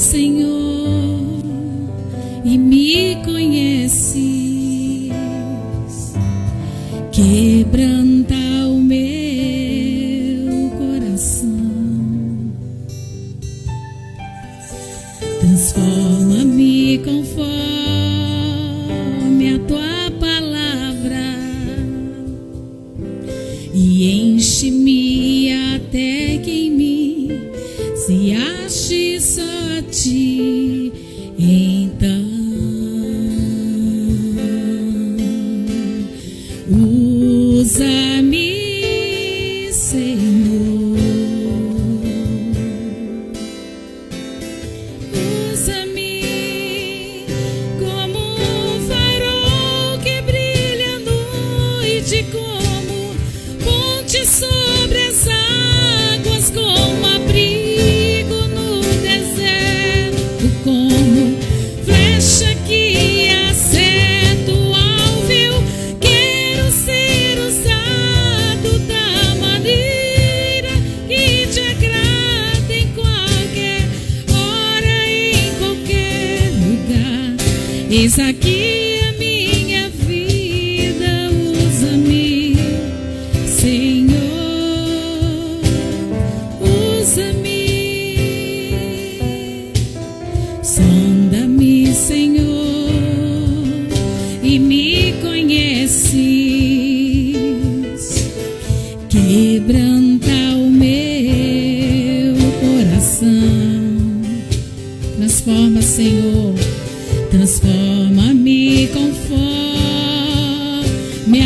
Senhor, e me conheces. Quebranta o meu coração, transforma-me conforme a tua palavra e enche-me até que em mim se ache só a ti. Então usa-me, Senhor, usa-me como um farol que brilha à noite, como ponte sobre as águas, como abrigo no deserto, como flecha que acerta o alvo. Eu quero ser usado da maneira que te agrada, em qualquer hora, em qualquer lugar. Eis aqui a minha vida, usa-me, Senhor, usa-me. Sonda-me, Senhor, e me conheces. Quebranta o meu coração. Transforma, Senhor, transforma-me conforme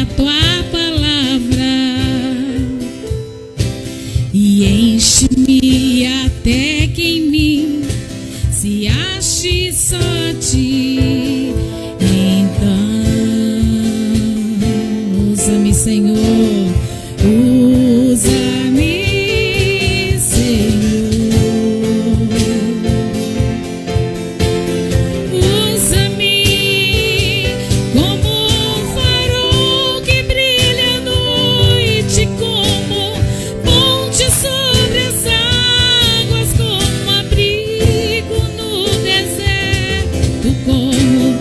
a tua palavra e enche-me até que em mim se ache só a ti. Então usa-me, Senhor, usa-me, Senhor, usa-me como um farol que brilha à noite, como ponte sobre as águas, como abrigo no deserto, como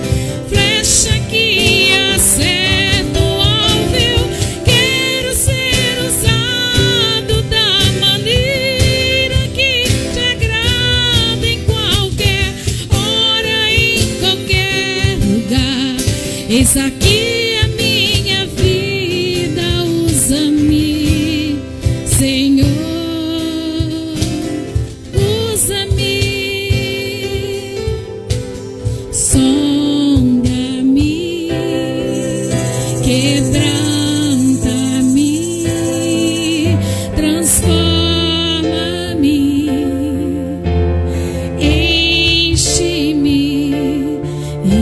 flecha que acerta o alvo. Eu quero ser usado da maneira que te agrada, em qualquer hora, em qualquer lugar. Eis aqui a minha vida, usa-me, Senhor, usa-me. Sonda-me, quebranta-me, transforma-me, enche-me e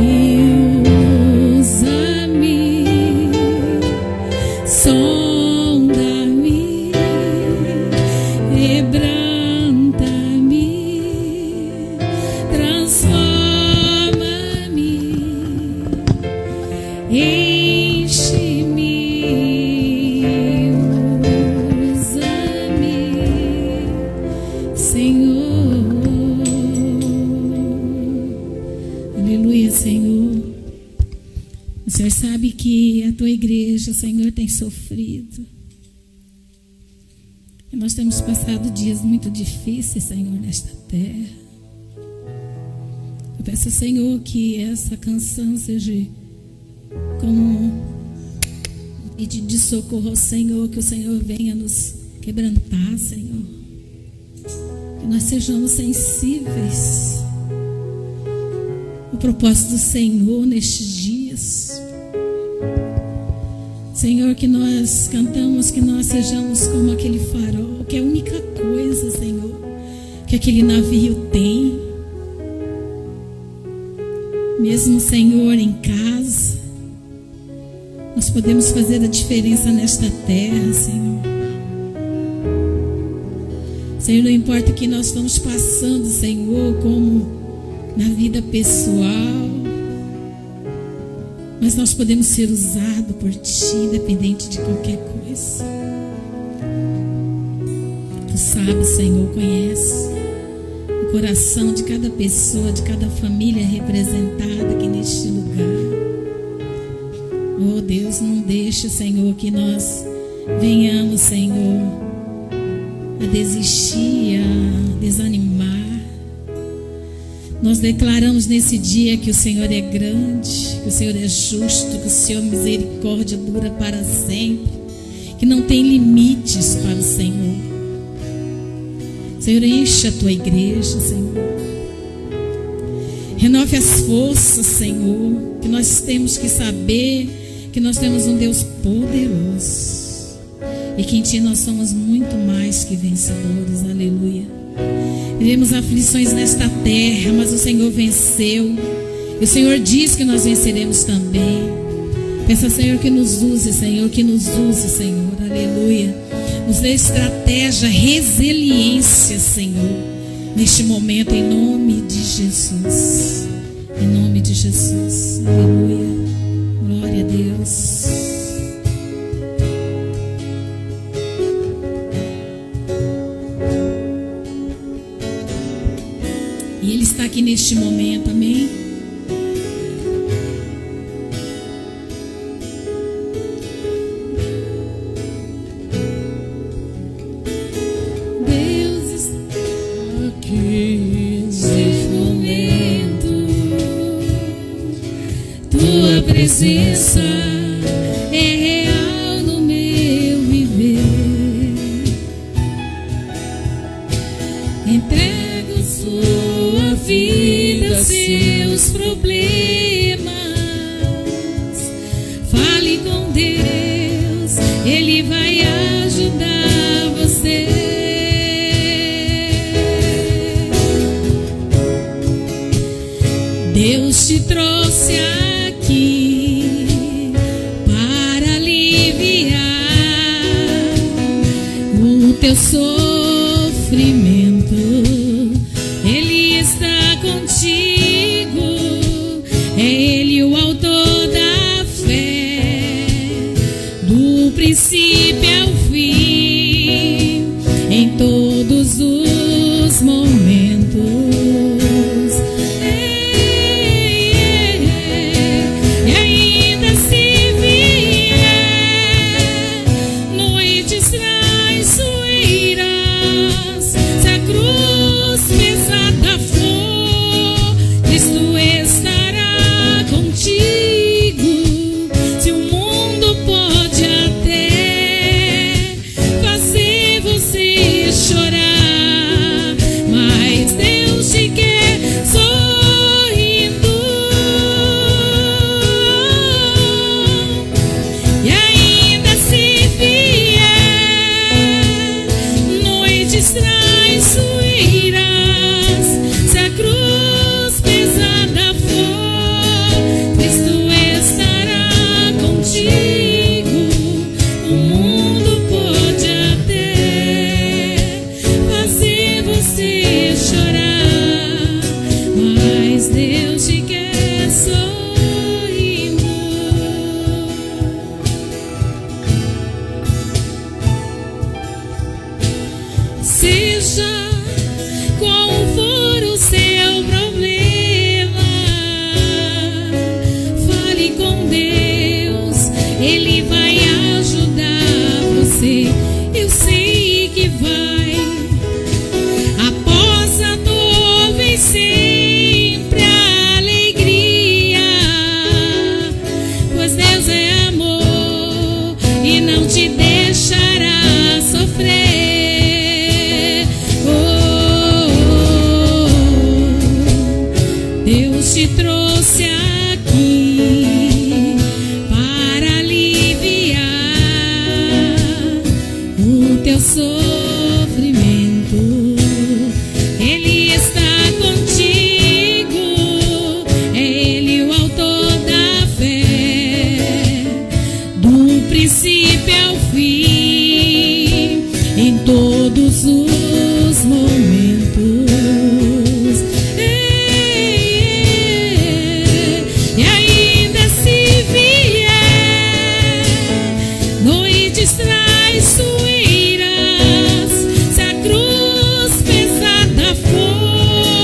usa-me. Sonda-me, quebranta-me, transforma-me, enche-me, usa-me, Senhor. Aleluia, Senhor. O Senhor sabe que a tua igreja, Senhor, tem sofrido. E nós temos passado dias muito difíceis, Senhor, nesta terra. Eu peço, Senhor, que essa canção seja como um pedido de socorro ao Senhor, que o Senhor venha nos quebrantar, Senhor. Que nós sejamos sensíveis ao propósito do Senhor nestes dias. Senhor, que nós cantamos, que nós sejamos como aquele farol, que é a única coisa, Senhor, que aquele navio tem. Mesmo, Senhor, em casa, nós podemos fazer a diferença nesta terra, Senhor. Senhor, não importa o que nós estamos passando, Senhor, como na vida pessoal, mas nós podemos ser usados por Ti, independente de qualquer coisa. Tu sabes, Senhor, conhece o coração de cada pessoa, de cada família representada aqui neste lugar. Oh Deus, não deixe, Senhor, que nós venhamos, Senhor, a desistir, a desanimar. Nós declaramos nesse dia que o Senhor é grande, que o Senhor é justo, que o Senhor misericórdia dura para sempre, que não tem limites para o Senhor. Senhor, enche a tua igreja, Senhor. Renove as forças, Senhor, que nós temos que saber que nós temos um Deus poderoso e que em Ti nós somos muito mais que vencedores. Aleluia. Vivemos aflições nesta terra, mas o Senhor venceu. E o Senhor diz que nós venceremos também. Peça, Senhor, que nos use, Senhor, que nos use, Senhor. Aleluia. Nos dê estratégia, resiliência, Senhor, neste momento, em nome de Jesus. Em nome de Jesus. Aleluia. Glória a Deus. E Ele está aqui neste momento, amém? Deus está aqui neste momento. Tua presença é real no meu viver. Entrego sua vida, seus problemas. Fale com Deus, Ele vai ajudar você. Deus te trouxe aqui para aliviar o teu sofrimento. Ele está contigo, é Ele o autor da fé, do princípio ao fim, em todos os momentos. E ainda se vier noites traiçoeiras, se a cruz pesada for, Cristo estará contigo. Se o mundo pode até fazer você chorar, mas Deus te quer sorrindo. E ainda se vier noites traiçoeiras, se a cruz pesada for, Cristo estará contigo. O mundo pode até fazer você chorar, mas Deus te quer sorrindo. Seja qual for o seu problema, fale com Deus, Ele vai ajudar você. Eu sei que vai. Após a dor vem sempre a alegria, pois Deus é amor e não te deixará sofrer. Deus te trouxe aqui para aliviar o teu sofrimento. Ele está contigo, é Ele o autor da fé, do princípio ao fim, em todos os momentos. E ainda se vier noites traiçoeiras, se a cruz pesada for,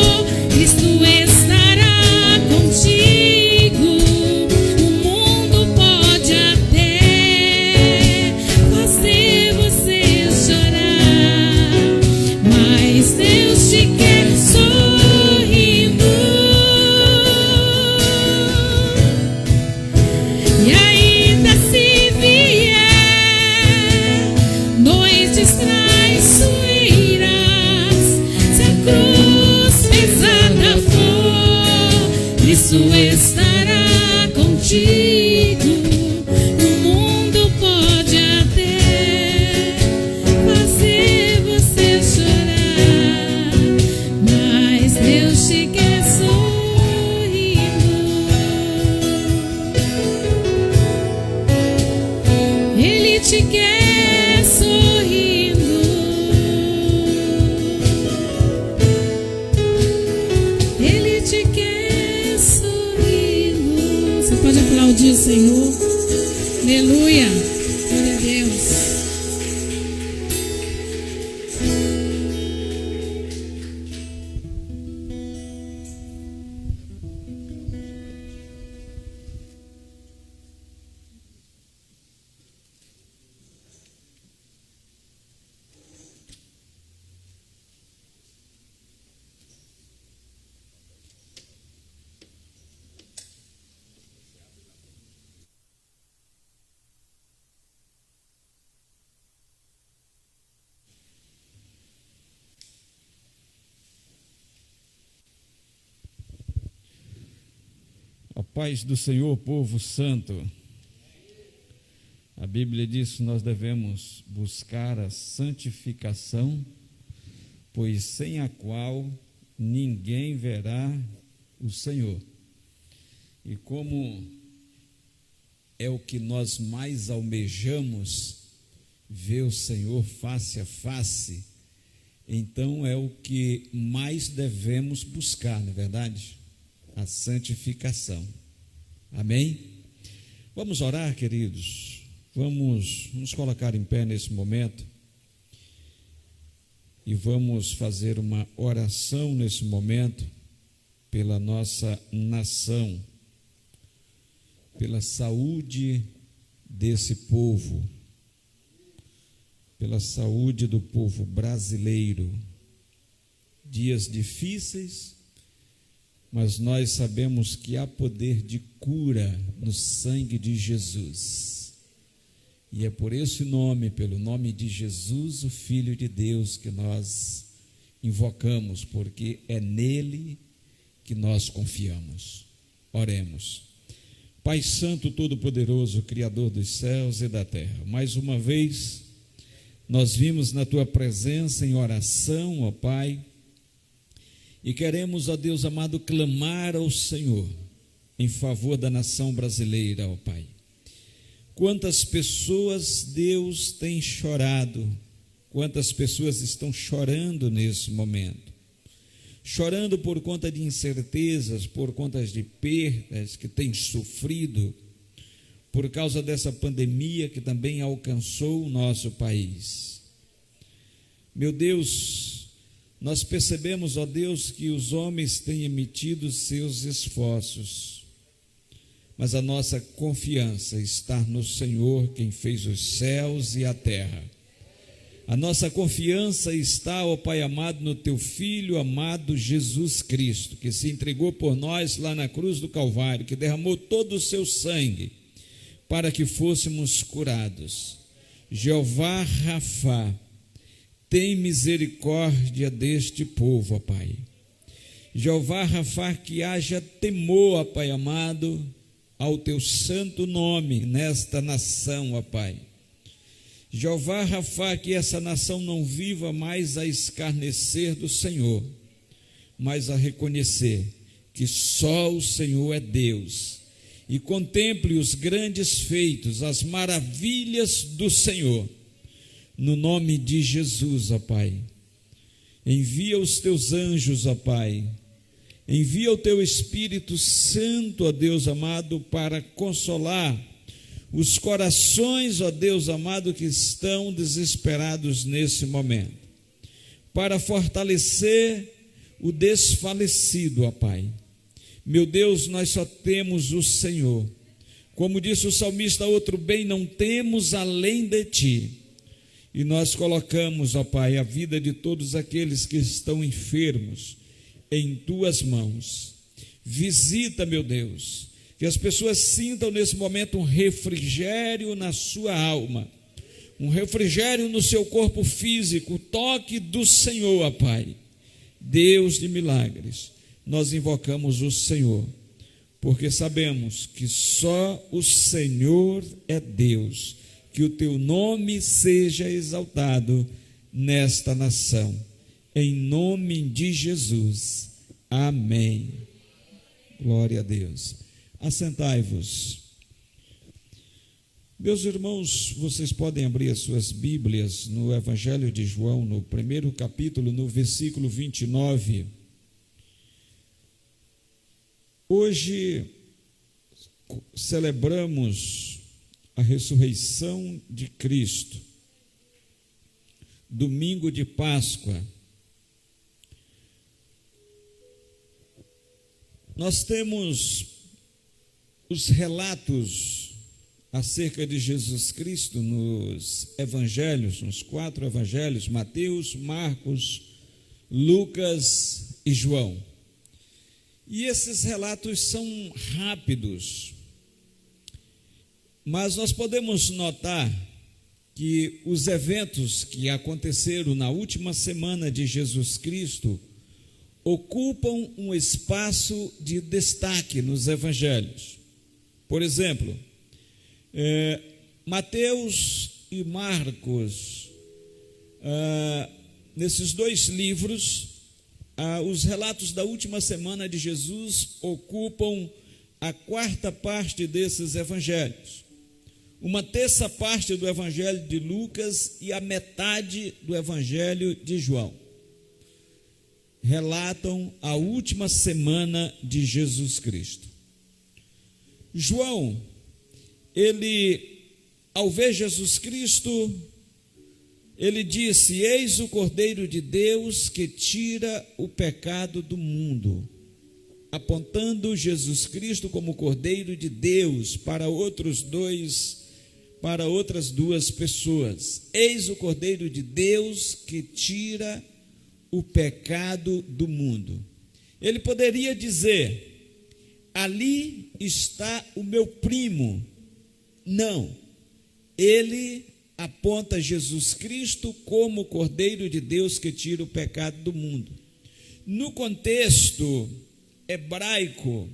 te quer sorrindo. Ele te quer sorrindo. Você pode aplaudir o Senhor. Aleluia. Glória a Deus. A paz do Senhor, povo santo. A Bíblia diz que nós devemos buscar a santificação, pois sem a qual ninguém verá o Senhor. E como é o que nós mais almejamos, ver o Senhor face a face, então é o que mais devemos buscar, não é verdade? A santificação. Amém? Vamos orar, queridos. Vamos nos colocar em pé nesse momento e vamos fazer uma oração nesse momento pela nossa nação, pela saúde desse povo, pela saúde do povo brasileiro. Dias difíceis, mas nós sabemos que há poder de cura no sangue de Jesus. E é por esse nome, pelo nome de Jesus, o Filho de Deus, que nós invocamos, porque é nele que nós confiamos. Oremos. Pai Santo, Todo-Poderoso, Criador dos céus e da terra, mais uma vez nós vimos na Tua presença em oração, ó Pai, e queremos, ó Deus amado, clamar ao Senhor em favor da nação brasileira, ó Pai. Quantas pessoas, Deus, tem chorado, quantas pessoas estão chorando nesse momento, chorando por conta de incertezas, por conta de perdas que têm sofrido, por causa dessa pandemia que também alcançou o nosso país. Meu Deus, nós percebemos, ó Deus, que os homens têm emitido seus esforços, mas a nossa confiança está no Senhor, quem fez os céus e a terra. A nossa confiança está, ó Pai amado, no Teu Filho amado Jesus Cristo, que se entregou por nós lá na cruz do Calvário, que derramou todo o seu sangue para que fôssemos curados. Jeová Rafá, tem misericórdia deste povo, ó Pai. Jeová Rafá, que haja temor, ó Pai amado, ao Teu santo nome nesta nação, ó Pai. Jeová Rafá, que essa nação não viva mais a escarnecer do Senhor, mas a reconhecer que só o Senhor é Deus, e contemple os grandes feitos, as maravilhas do Senhor. No nome de Jesus, ó Pai, envia os Teus anjos, ó Pai, envia o Teu Espírito Santo, ó Deus amado, para consolar os corações, ó Deus amado, que estão desesperados nesse momento, para fortalecer o desfalecido, ó Pai. Meu Deus, nós só temos o Senhor. Como disse o salmista, outro bem não temos além de Ti. E nós colocamos, ó Pai, a vida de todos aqueles que estão enfermos em Tuas mãos. Visita, meu Deus, que as pessoas sintam nesse momento um refrigério na sua alma, um refrigério no seu corpo físico, o toque do Senhor, ó Pai. Deus de milagres, nós invocamos o Senhor, porque sabemos que só o Senhor é Deus. Que o Teu nome seja exaltado nesta nação, em nome de Jesus, amém. Glória a Deus. Assentai-vos. Meus irmãos, vocês podem abrir as suas Bíblias no Evangelho de João, no primeiro capítulo, no versículo 29. Hoje celebramos a ressurreição de Cristo, domingo de Páscoa. Nós temos os relatos acerca de Jesus Cristo nos evangelhos, nos 4 evangelhos, Mateus, Marcos, Lucas e João. E esses relatos são rápidos, mas nós podemos notar que os eventos que aconteceram na última semana de Jesus Cristo ocupam um espaço de destaque nos evangelhos. Por exemplo, Mateus e Marcos, nesses 2 livros, os relatos da última semana de Jesus ocupam a 4ª parte desses evangelhos, uma 3ª parte do evangelho de Lucas e a metade do evangelho de João. Relatam a última semana de Jesus Cristo. João, ele, ao ver Jesus Cristo, ele disse: eis o Cordeiro de Deus que tira o pecado do mundo, apontando Jesus Cristo como Cordeiro de Deus para outras 2 pessoas. Eis o Cordeiro de Deus que tira o pecado do mundo. Ele poderia dizer: ali está o meu primo. Não, ele aponta Jesus Cristo como o Cordeiro de Deus que tira o pecado do mundo. No contexto hebraico,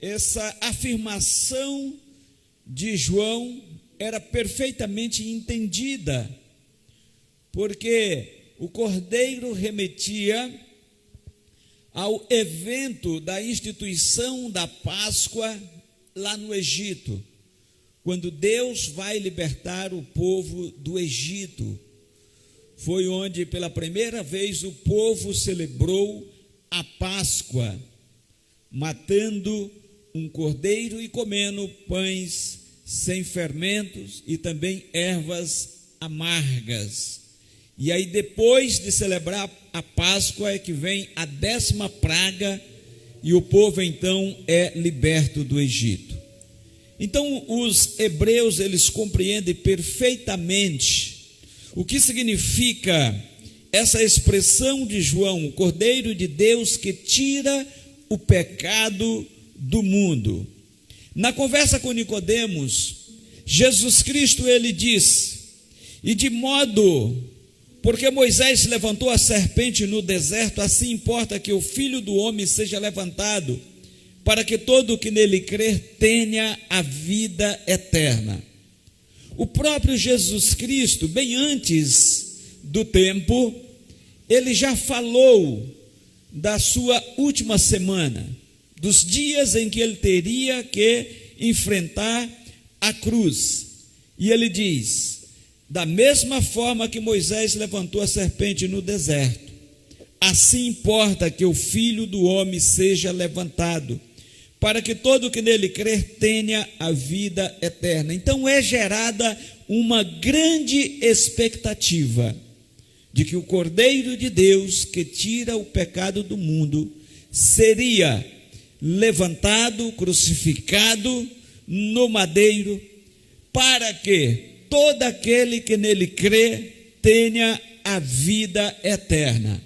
essa afirmação de João era perfeitamente entendida, porque o Cordeiro remetia ao evento da instituição da Páscoa lá no Egito, quando Deus vai libertar o povo do Egito. Foi onde pela primeira vez o povo celebrou a Páscoa, matando um cordeiro e comendo pães sem fermentos e também ervas amargas. E aí, depois de celebrar a Páscoa, é que vem a 10ª praga e o povo então é liberto do Egito. Então, os hebreus, eles compreendem perfeitamente o que significa essa expressão de João, o Cordeiro de Deus que tira o pecado do mundo. Na conversa com Nicodemos, Jesus Cristo, ele diz: e de modo, porque Moisés levantou a serpente no deserto, assim importa que o Filho do Homem seja levantado, para que todo o que nele crer tenha a vida eterna. O próprio Jesus Cristo, bem antes do tempo, ele já falou da sua última semana, dos dias em que ele teria que enfrentar a cruz. E ele diz: da mesma forma que Moisés levantou a serpente no deserto, assim importa que o Filho do Homem seja levantado, para que todo o que nele crer tenha a vida eterna. Então é gerada uma grande expectativa de que o Cordeiro de Deus, que tira o pecado do mundo, seria levantado, crucificado no madeiro, para que todo aquele que nele crê tenha a vida eterna.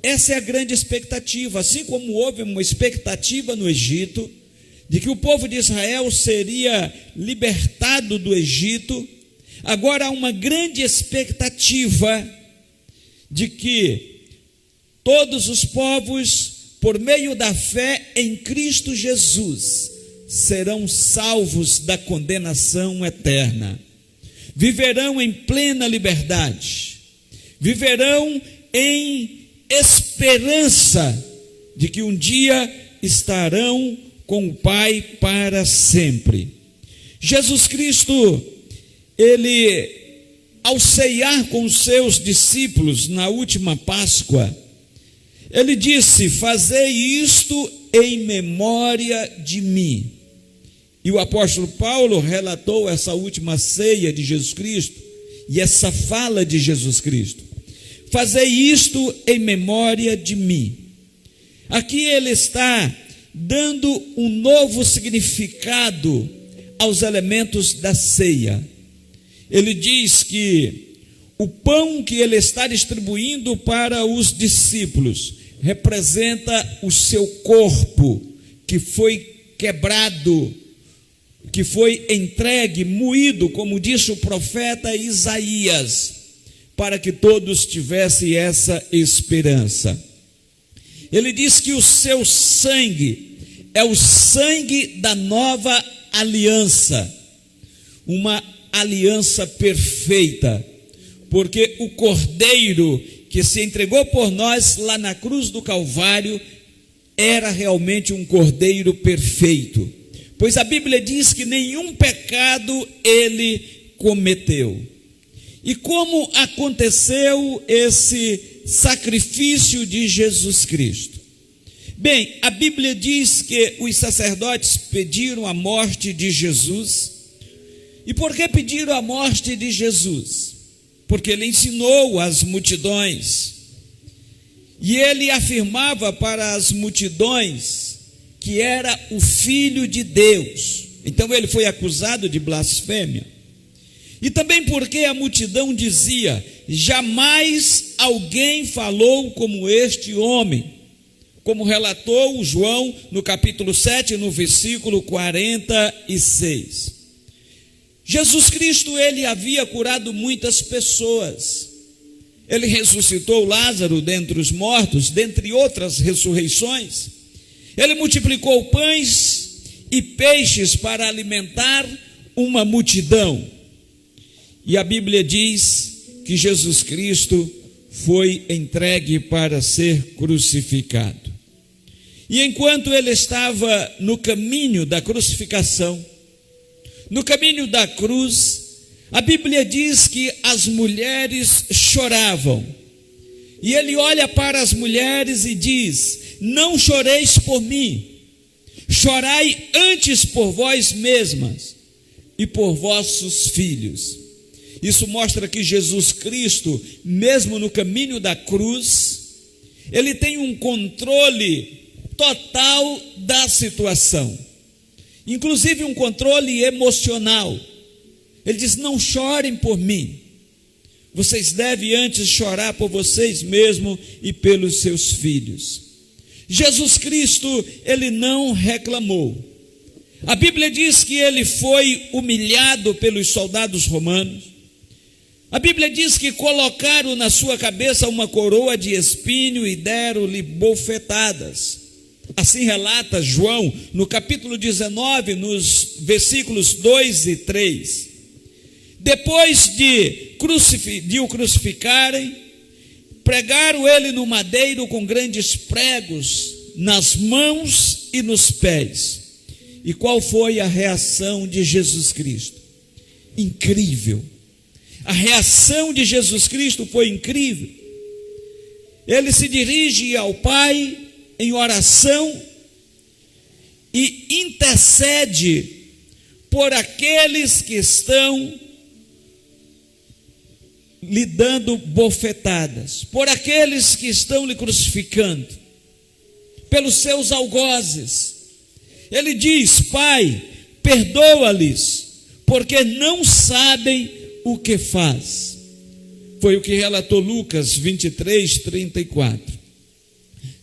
Essa é a grande expectativa, assim como houve uma expectativa no Egito, de que o povo de Israel seria libertado do Egito, agora há uma grande expectativa de que todos os povos, por meio da fé em Cristo Jesus, serão salvos da condenação eterna, viverão em plena liberdade, viverão em esperança de que um dia estarão com o Pai para sempre. Jesus Cristo, ele, ao ceiar com os seus discípulos na última Páscoa, ele disse: fazei isto em memória de mim. E o apóstolo Paulo relatou essa última ceia de Jesus Cristo e essa fala de Jesus Cristo: fazei isto em memória de mim. Aqui ele está dando um novo significado aos elementos da ceia. Ele diz que o pão que ele está distribuindo para os discípulos representa o seu corpo, que foi quebrado, que foi entregue, moído, como disse o profeta Isaías, para que todos tivessem essa esperança. Ele diz que o seu sangue é o sangue da nova aliança, uma aliança perfeita, porque o Cordeiro que se entregou por nós lá na cruz do Calvário era realmente um Cordeiro perfeito, pois a Bíblia diz que nenhum pecado ele cometeu. E como aconteceu esse sacrifício de Jesus Cristo? Bem, a Bíblia diz que os sacerdotes pediram a morte de Jesus. E por que pediram a morte de Jesus? Porque ele ensinou as multidões, e ele afirmava para as multidões que era o Filho de Deus. Então ele foi acusado de blasfêmia. E também porque a multidão dizia: jamais alguém falou como este homem, como relatou João no capítulo 7, no versículo 46. Jesus Cristo, ele havia curado muitas pessoas. Ele ressuscitou Lázaro dentre os mortos, dentre outras ressurreições. Ele multiplicou pães e peixes para alimentar uma multidão. E a Bíblia diz que Jesus Cristo foi entregue para ser crucificado. E enquanto ele estava no caminho da crucificação, no caminho da cruz, a Bíblia diz que as mulheres choravam. E ele olha para as mulheres e diz: não choreis por mim, chorai antes por vós mesmas e por vossos filhos. Isso mostra que Jesus Cristo, mesmo no caminho da cruz, ele tem um controle total da situação, inclusive um controle emocional. Ele diz: não chorem por mim, vocês devem antes chorar por vocês mesmos e pelos seus filhos. Jesus Cristo, ele não reclamou. A Bíblia diz que ele foi humilhado pelos soldados romanos. A Bíblia diz que colocaram na sua cabeça uma coroa de espinho e deram-lhe bofetadas. Assim relata João no capítulo 19, nos versículos 2 e 3. Depois de o crucificarem, pregaram ele no madeiro com grandes pregos nas mãos e nos pés. E qual foi a reação de Jesus Cristo? Incrível. A reação de Jesus Cristo foi incrível. Ele se dirige ao Pai em oração e intercede por aqueles que estão lhe dando bofetadas, por aqueles que estão lhe crucificando, pelos seus algozes. Ele diz: Pai, perdoa-lhes, porque não sabem o que faz. Foi o que relatou Lucas 23, 34.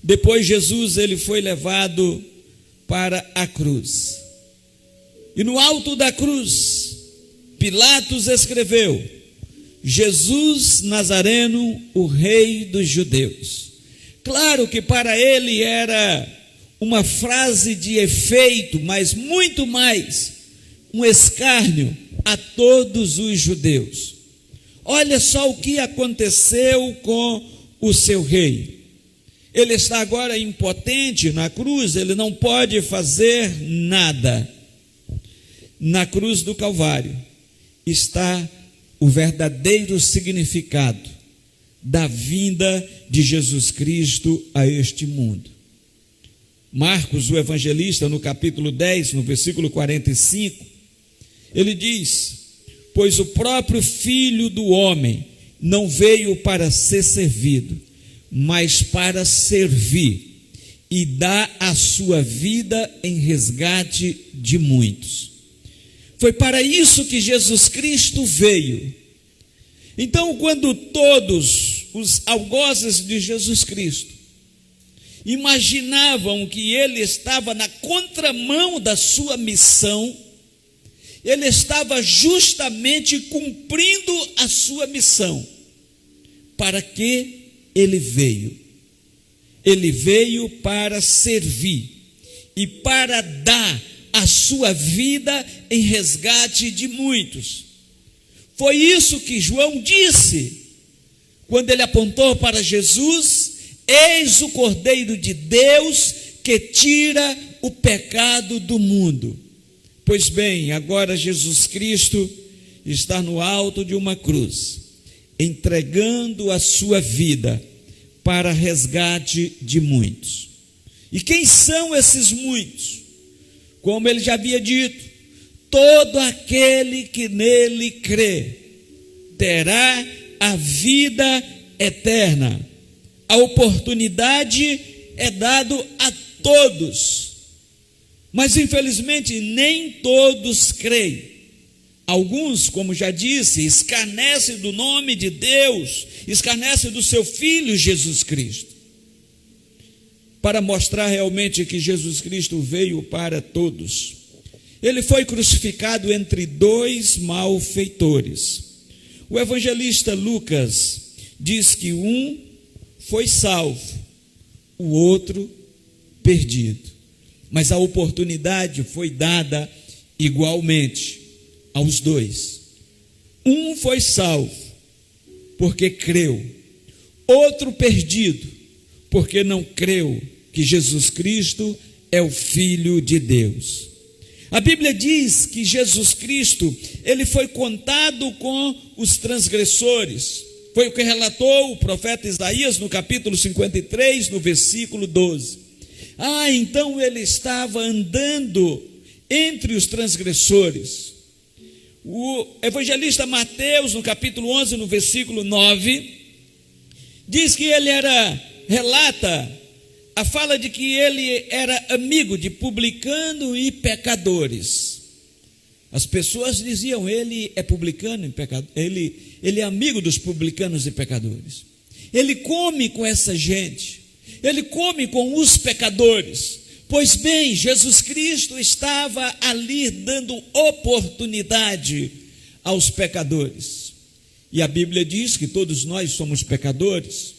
Depois Jesus, ele foi levado para a cruz. E no alto da cruz, Pilatos escreveu: Jesus Nazareno, o rei dos judeus. Claro que para ele era uma frase de efeito, mas muito mais um escárnio a todos os judeus. Olha só o que aconteceu com o seu rei. Ele está agora impotente na cruz, ele não pode fazer nada. na cruz do Calvário está o verdadeiro significado da vinda de Jesus Cristo a este mundo. Marcos, o evangelista, no capítulo 10, no versículo 45, ele diz: pois o próprio Filho do Homem não veio para ser servido, mas para servir e dar a sua vida em resgate de muitos. Foi para isso que Jesus Cristo veio. Então, quando todos os algozes de Jesus Cristo imaginavam que ele estava na contramão da sua missão, ele estava justamente cumprindo a sua missão. Para que ele veio? Ele veio para servir e para dar a sua vida em resgate de muitos. Foi isso que João disse quando ele apontou para Jesus: eis o Cordeiro de Deus que tira o pecado do mundo. Pois bem, agora Jesus Cristo está no alto de uma cruz, entregando a sua vida para resgate de muitos. E quem são esses muitos? Como ele já havia dito, todo aquele que nele crê terá a vida eterna. A oportunidade é dada a todos, mas infelizmente nem todos creem. Alguns, como já disse, escarnecem do nome de Deus, escarnecem do seu Filho Jesus Cristo, para mostrar realmente que Jesus Cristo veio para todos. Ele foi crucificado entre dois malfeitores. O evangelista Lucas diz que um foi salvo, o outro perdido. Mas a oportunidade foi dada igualmente aos dois. Um foi salvo porque creu, outro perdido porque não creu que Jesus Cristo é o Filho de Deus. A Bíblia diz que Jesus Cristo, ele foi contado com os transgressores. Foi o que relatou o profeta Isaías no capítulo 53, no versículo 12. Então ele estava andando entre os transgressores. O evangelista Mateus, no capítulo 11, no versículo 9, diz que ele relata a fala de que ele era amigo de publicano e pecadores. As pessoas diziam: ele é publicano e pecador, ele é amigo dos publicanos e pecadores. Ele come com essa gente, ele come com os pecadores. Pois bem, Jesus Cristo estava ali dando oportunidade aos pecadores. E a Bíblia diz que todos nós somos pecadores.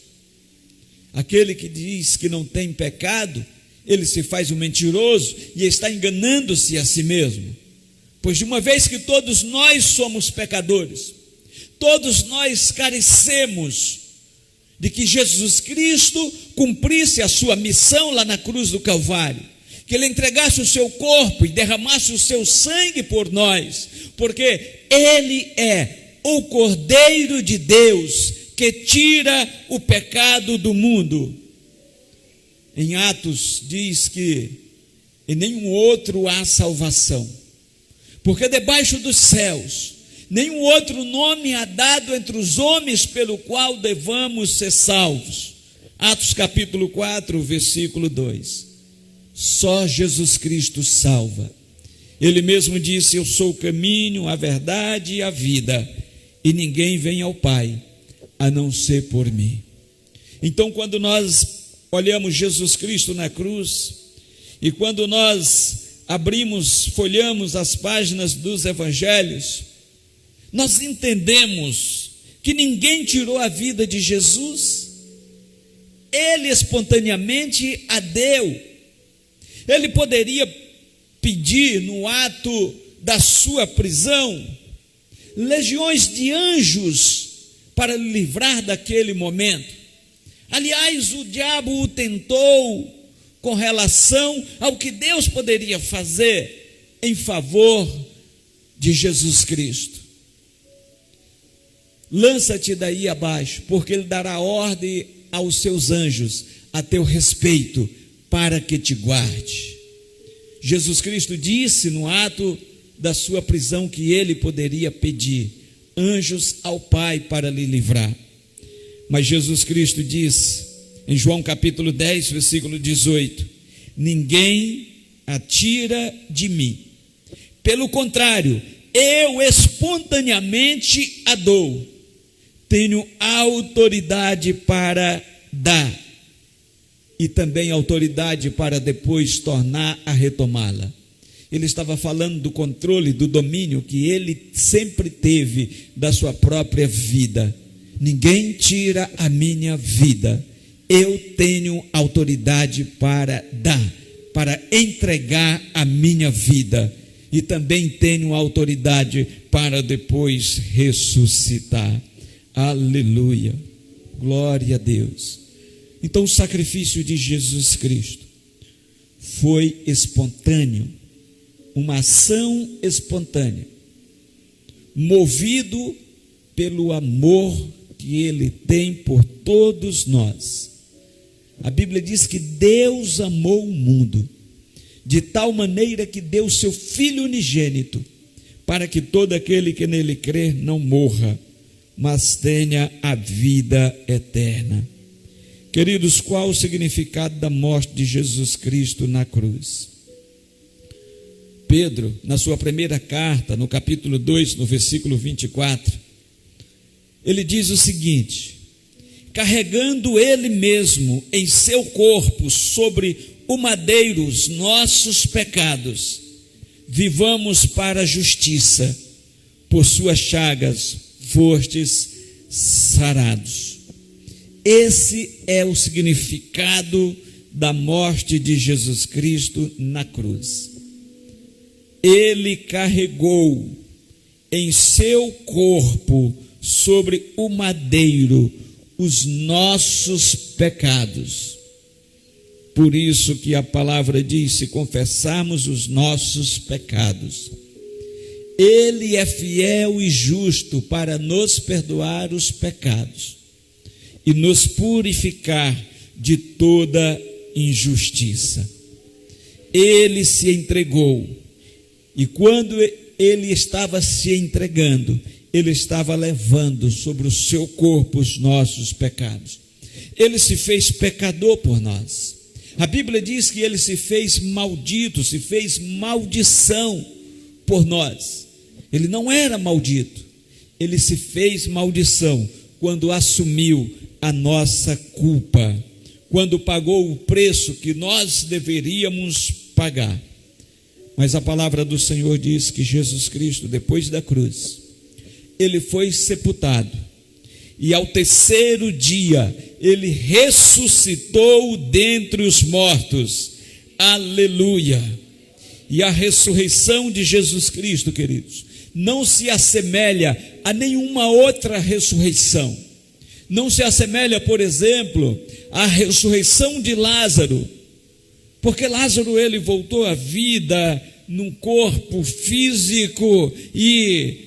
Aquele que diz que não tem pecado, ele se faz um mentiroso e está enganando-se a si mesmo. Pois de uma vez que todos nós somos pecadores, todos nós carecemos de que Jesus Cristo cumprisse a sua missão lá na cruz do Calvário, que ele entregasse o seu corpo e derramasse o seu sangue por nós, porque ele é o Cordeiro de Deus que tira o pecado do mundo. Em Atos diz que em nenhum outro há salvação, porque debaixo dos céus nenhum outro nome há dado entre os homens pelo qual devamos ser salvos. Atos capítulo 4, versículo 2. Só Jesus Cristo salva. Ele mesmo disse: eu sou o caminho, a verdade e a vida, e ninguém vem ao Pai a não ser por mim. Então, quando nós olhamos Jesus Cristo na cruz, e quando nós folhamos as páginas dos evangelhos, nós entendemos que ninguém tirou a vida de Jesus, ele espontaneamente a deu. Ele poderia pedir no ato da sua prisão legiões de anjos para lhe livrar daquele momento. Aliás, o diabo o tentou com relação ao que Deus poderia fazer em favor de Jesus Cristo. Lança-te daí abaixo, porque ele dará ordem aos seus anjos a teu respeito, para que te guarde. Jesus Cristo disse no ato da sua prisão que ele poderia pedir anjos ao Pai para lhe livrar. Mas Jesus Cristo disse em João capítulo 10, versículo 18: ninguém a tira de mim. Pelo contrário, eu espontaneamente a dou. Tenho autoridade para dar e também autoridade para depois tornar a retomá-la. Ele estava falando do controle, do domínio que ele sempre teve da sua própria vida. Ninguém tira a minha vida. Eu tenho autoridade para dar, para entregar a minha vida. E também tenho autoridade para depois ressuscitar. Aleluia, glória a Deus. Então o sacrifício de Jesus Cristo foi espontâneo, uma ação espontânea, movido pelo amor que ele tem por todos nós. A Bíblia diz que Deus amou o mundo de tal maneira que deu seu Filho unigênito, para que todo aquele que nele crer não morra, mas tenha a vida eterna. Queridos, qual o significado da morte de Jesus Cristo na cruz? Pedro, na sua primeira carta, no capítulo 2, no versículo 24, ele diz o seguinte: carregando ele mesmo em seu corpo sobre o madeiro os nossos pecados, vivamos para a justiça, por suas chagas fostes sarados. Esse é o significado da morte de Jesus Cristo na cruz. Ele carregou em seu corpo sobre o madeiro os nossos pecados. Por isso que a palavra diz: se confessarmos os nossos pecados, Ele é fiel e justo para nos perdoar os pecados e nos purificar de toda injustiça. Ele se entregou, e quando ele estava se entregando, ele estava levando sobre o seu corpo os nossos pecados. Ele se fez pecador por nós. A Bíblia diz que ele se fez maldito, se fez maldição por nós. Ele não era maldito, ele se fez maldição quando assumiu a nossa culpa, quando pagou o preço que nós deveríamos pagar. Mas a palavra do Senhor diz que Jesus Cristo, depois da cruz, ele foi sepultado, e ao terceiro dia ele ressuscitou dentre os mortos. Aleluia! E a ressurreição de Jesus Cristo, queridos, não se assemelha a nenhuma outra ressurreição. Não se assemelha, por exemplo, à ressurreição de Lázaro, porque Lázaro ele voltou à vida num corpo físico e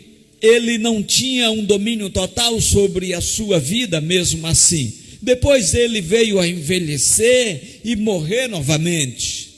ele não tinha um domínio total sobre a sua vida mesmo assim. Depois ele veio a envelhecer e morrer novamente.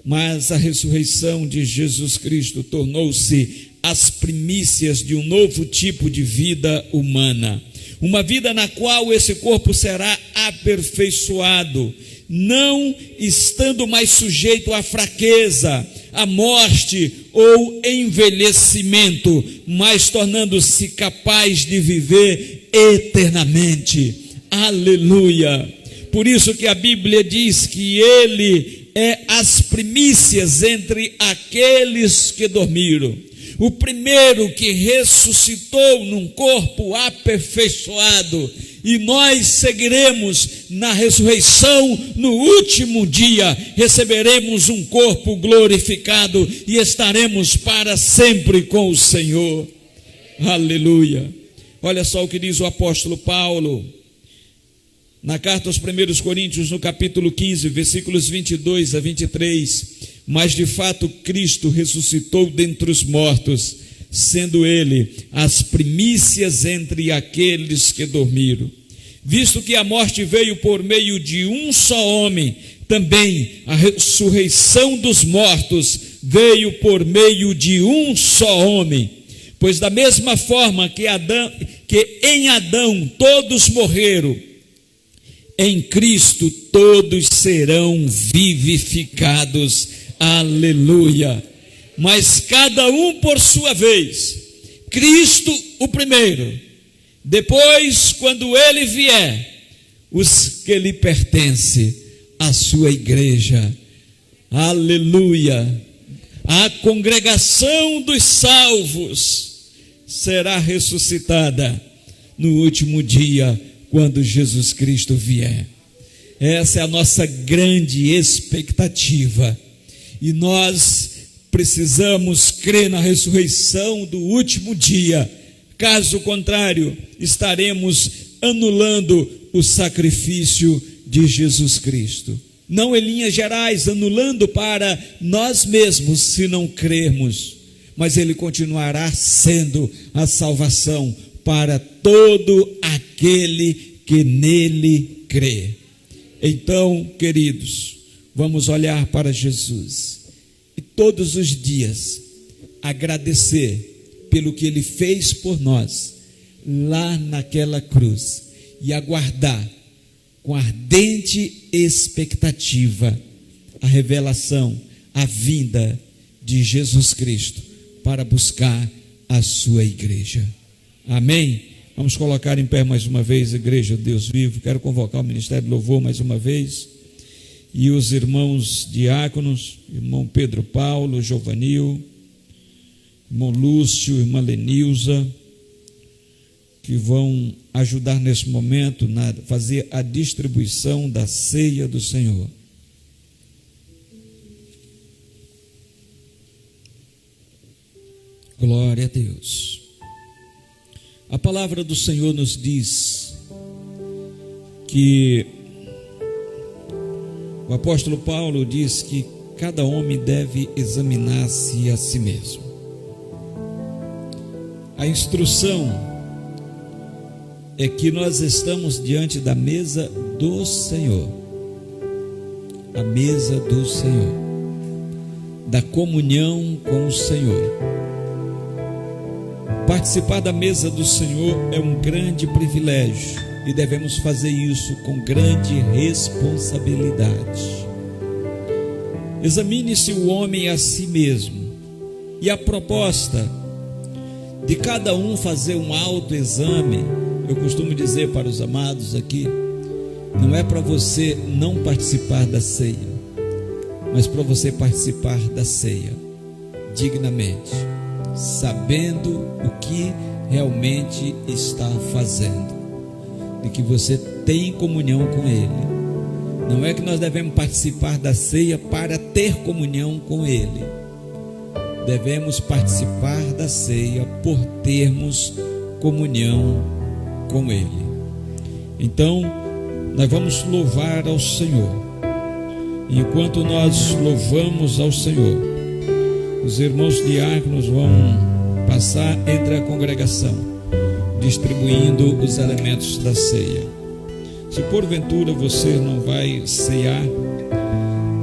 Mas a ressurreição de Jesus Cristo tornou-se as primícias de um novo tipo de vida humana. Uma vida na qual esse corpo será aperfeiçoado, não estando mais sujeito à fraqueza, à morte ou envelhecimento, mas tornando-se capaz de viver eternamente. Aleluia! Por isso que a Bíblia diz que ele é as primícias entre aqueles que dormiram. O primeiro que ressuscitou num corpo aperfeiçoado, e nós seguiremos na ressurreição no último dia, receberemos um corpo glorificado e estaremos para sempre com o Senhor. Aleluia! Olha só o que diz o apóstolo Paulo na carta aos 1 Coríntios, no capítulo 15, versículos 22 a 23. mas de fato Cristo ressuscitou dentre os mortos, sendo ele as primícias entre aqueles que dormiram. Visto que a morte veio por meio de um só homem, também a ressurreição dos mortos veio por meio de um só homem. Pois da mesma forma que em Adão todos morreram, em Cristo todos serão vivificados. Aleluia! Mas cada um por sua vez. Cristo o primeiro, depois, quando ele vier, os que lhe pertencem, a sua igreja. Aleluia! A congregação dos salvos será ressuscitada no último dia, quando Jesus Cristo vier. Essa é a nossa grande expectativa, e nós precisamos crer na ressurreição do último dia. Caso contrário, estaremos anulando o sacrifício de Jesus Cristo. Não em linhas gerais, anulando para nós mesmos, se não crermos, mas ele continuará sendo a salvação para todo aquele que nele crê. Então, queridos, vamos olhar para Jesus e todos os dias agradecer pelo que ele fez por nós lá naquela cruz e aguardar com ardente expectativa a revelação, a vinda de Jesus Cristo para buscar a sua igreja. Amém? Vamos colocar em pé mais uma vez, Igreja Deus Vivo. Quero convocar o Ministério de Louvor mais uma vez, e os irmãos diáconos, irmão Pedro Paulo, Giovanil, irmão Lúcio, irmã Lenilza, que vão ajudar nesse momento a fazer a distribuição da ceia do Senhor. Glória a Deus. A palavra do Senhor nos diz que o apóstolo Paulo diz que cada homem deve examinar-se a si mesmo. A instrução é que nós estamos diante da mesa do Senhor, a mesa do Senhor, da comunhão com o Senhor. Participar da mesa do Senhor é um grande privilégio e devemos fazer isso com grande responsabilidade. Examine-se o homem a si mesmo, e a proposta de cada um fazer um autoexame, eu costumo dizer para os amados aqui, não é para você não participar da ceia, mas para você participar da ceia dignamente, sabendo o que realmente está fazendo, de que você tem comunhão com Ele. Não é que nós devemos participar da ceia para ter comunhão com Ele, devemos participar da ceia por termos comunhão com Ele. Então, nós vamos louvar ao Senhor. Enquanto nós louvamos ao Senhor, os irmãos diáconos vão passar entre a congregação, distribuindo os elementos da ceia. Se porventura você não vai cear,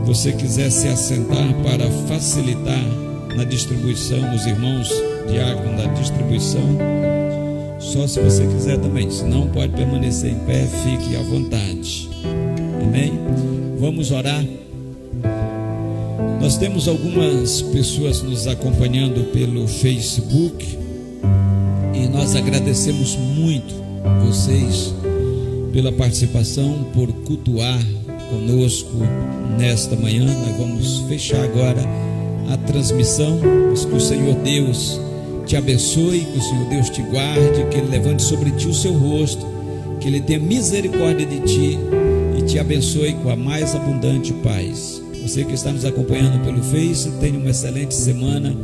você quiser se assentar para facilitar na distribuição, os irmãos diáconos da distribuição, só se você quiser também, se não pode permanecer em pé, fique à vontade. Amém? Vamos orar. Nós temos algumas pessoas nos acompanhando pelo Facebook e nós agradecemos muito vocês pela participação, por cultuar conosco nesta manhã. Nós vamos fechar agora a transmissão. Que o Senhor Deus te abençoe, que o Senhor Deus te guarde, que Ele levante sobre ti o seu rosto, que Ele tenha misericórdia de ti e te abençoe com a mais abundante paz. Você que está nos acompanhando pelo Face, tenha uma excelente semana,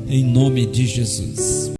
em nome de Jesus.